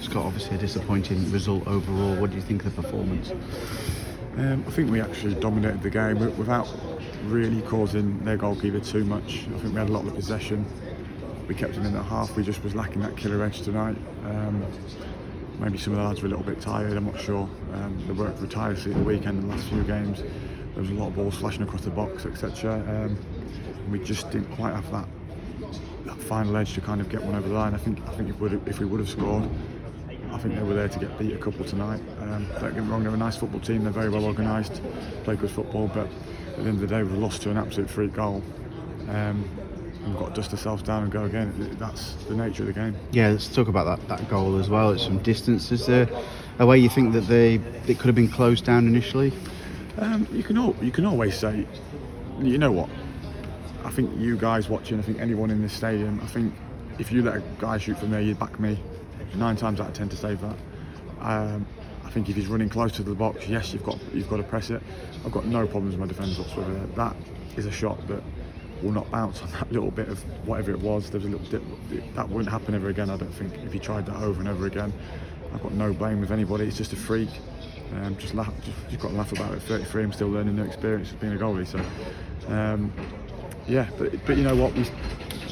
Scott, obviously a disappointing result overall. What do you think of the performance? I think we actually dominated the game without really causing their goalkeeper too much. I think we had a lot of possession. We kept him in at half. We just was lacking that killer edge tonight. Maybe some of the lads were a little bit tired, I'm not sure. They worked tirelessly at the weekend in the last few games. There was a lot of balls flashing across the box, etc. We just didn't quite have that final edge to kind of get one over the line. I think if we would have scored, I think they were there to get beat a couple tonight. Don't get me wrong, they're a nice football team, they're very well organised, play good football, but at the end of the day we've lost to an absolute freak goal. We've got to dust ourselves down and go again. That's the nature of the game. Yeah, let's talk about that goal as well. It's some distance. Is there a way you think that it could have been closed down initially? You can always say, you know what, I think you guys watching, I think anyone in this stadium, I think if you let a guy shoot from there, you'd back me 9 times out of 10 to save that. I think if he's running close to the box, yes, you've got to press it. I've got no problems with my defenders whatsoever. That is a shot that will not bounce on that little bit of whatever it was. There was a little dip. That wouldn't happen ever again, I don't think, if he tried that over and over again. I've got no blame with anybody. It's just a freak. Just got to laugh about it. 33, I'm still learning new experience of being a goalie. So, yeah, but you know what?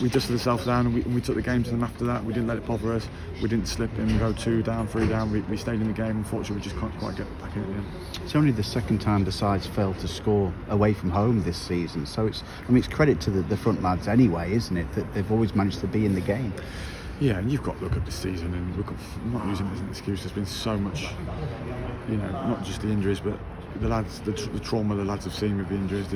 We dusted ourselves down and we took the game to them after that. We didn't let it bother us. We didn't slip in and go 2 down, 3 down. We stayed in the game. Unfortunately, we just can't quite get back in it again. It's only the second time the side's failed to score away from home this season. So it's credit to the front lads anyway, isn't it? That they've always managed to be in the game. Yeah, and you've got to look at this season, and I'm not using it as an excuse. There's been so much, not just the injuries, but the lads, the trauma the lads have seen with the injuries,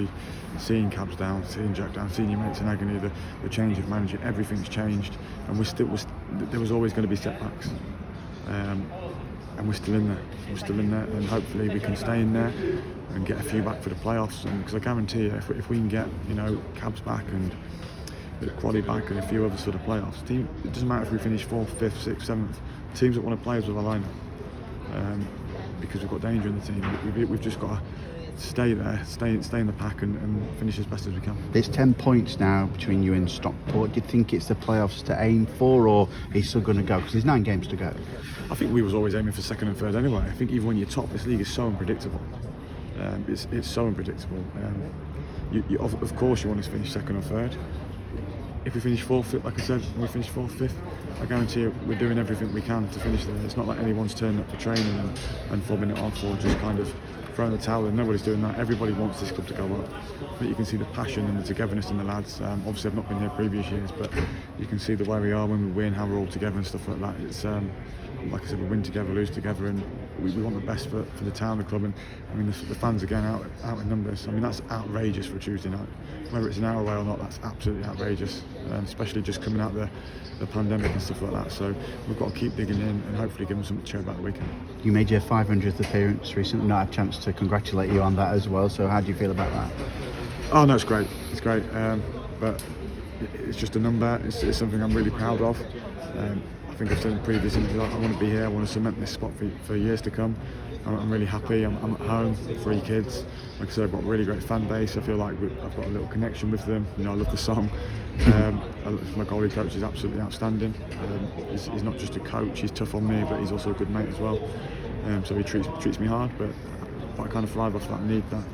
seeing Cabs down, seeing Jack down, seeing your mates in agony, the change of manager, everything's changed, and there was always going to be setbacks, and we're still in there, and hopefully we can stay in there and get a few back for the playoffs. And because I guarantee you, if we can get Cabs back and Quaddy back and a few others for the playoffs, it doesn't matter if we finish 4th, 5th, 6th, 7th. Teams that want to play us with our lineup. Because we've got danger in the team. We've just got to stay there, stay in the pack and finish as best as we can. There's 10 points now between you and Stockport. Do you think it's the playoffs to aim for, or are you still going to go? Because there's 9 games to go. I think we was always aiming for 2nd and 3rd anyway. I think even when you're top, this league is so unpredictable. It's so unpredictable. Of course you want to finish 2nd or 3rd. If we finish 4th, like I said, when we finish 4th, 5th, I guarantee you we're doing everything we can to finish there. It's not like anyone's turning up for training and fobbing it off or just kind of throwing the towel in. Nobody's doing that. Everybody wants this club to go up. But you can see the passion and the togetherness in the lads. Obviously I've not been here previous years, but you can see the way we are when we win, how we're all together and stuff like that. It's like I said, we win together, lose together, and we want the best for the town, the club, and I mean the fans again out in numbers. I mean that's outrageous for a Tuesday night. Whether it's an hour away or not, that's absolutely outrageous, especially just coming out the pandemic and stuff like that. So we've got to keep digging in and hopefully give them something to cheer about the weekend. You made your 500th appearance recently. Not had a chance to congratulate you on that as well. So how do you feel about that? Oh no, it's great. It's great, but it's just a number. It's something I'm really proud of. I think I've said in previous interviews, I want to be here, I want to cement this spot for years to come. I'm really happy, I'm at home, 3 kids. Like I said, I've got a really great fan base. I feel like I've got a little connection with them. I love the song. My goalie coach is absolutely outstanding. He's not just a coach, he's tough on me, but he's also a good mate as well. So he treats me hard, but I kind of thrive off that, need that.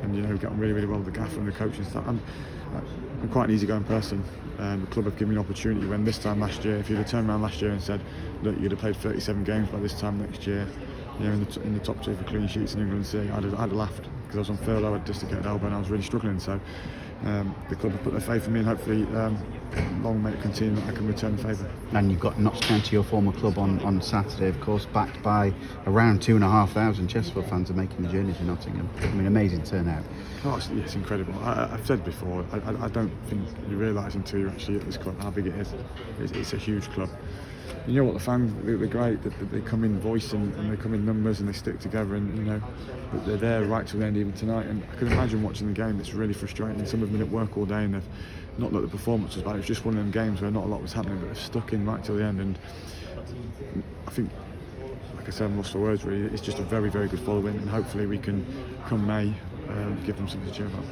And we get on really, really well with the gaffer and the coaching staff. I'm quite an easygoing person. The club have given me an opportunity when this time last year, if you'd have turned around last year and said, look, you'd have played 37 games by this time next year, in the top 2 for clean sheets in England Sea, I'd have laughed, because I was on furlough, I had dislocated elbow and I was really struggling. So the club have put their faith in me, and hopefully long may it continue that I can return the favour. And you've got Notts County, your former club, on Saturday, of course, backed by around 2,500 Chesterfield fans are making the journey to Nottingham. I mean, amazing turnout. Oh, it's incredible. I've said before, I don't think you realise until you're actually at this club how big it is. It's a huge club. You know what, the fans, they're great. They come in voice and they come in numbers and they stick together, and they're there right till the end, even tonight. And I can imagine watching the game. It's really frustrating. Some have been at work all day and they've not looked at the performance was bad. It was just one of them games where not a lot was happening, but they've stuck in right till the end. And I think, like I said, I'm lost for words really. It's just a very, very good following, and hopefully we can, come May, give them something to cheer about.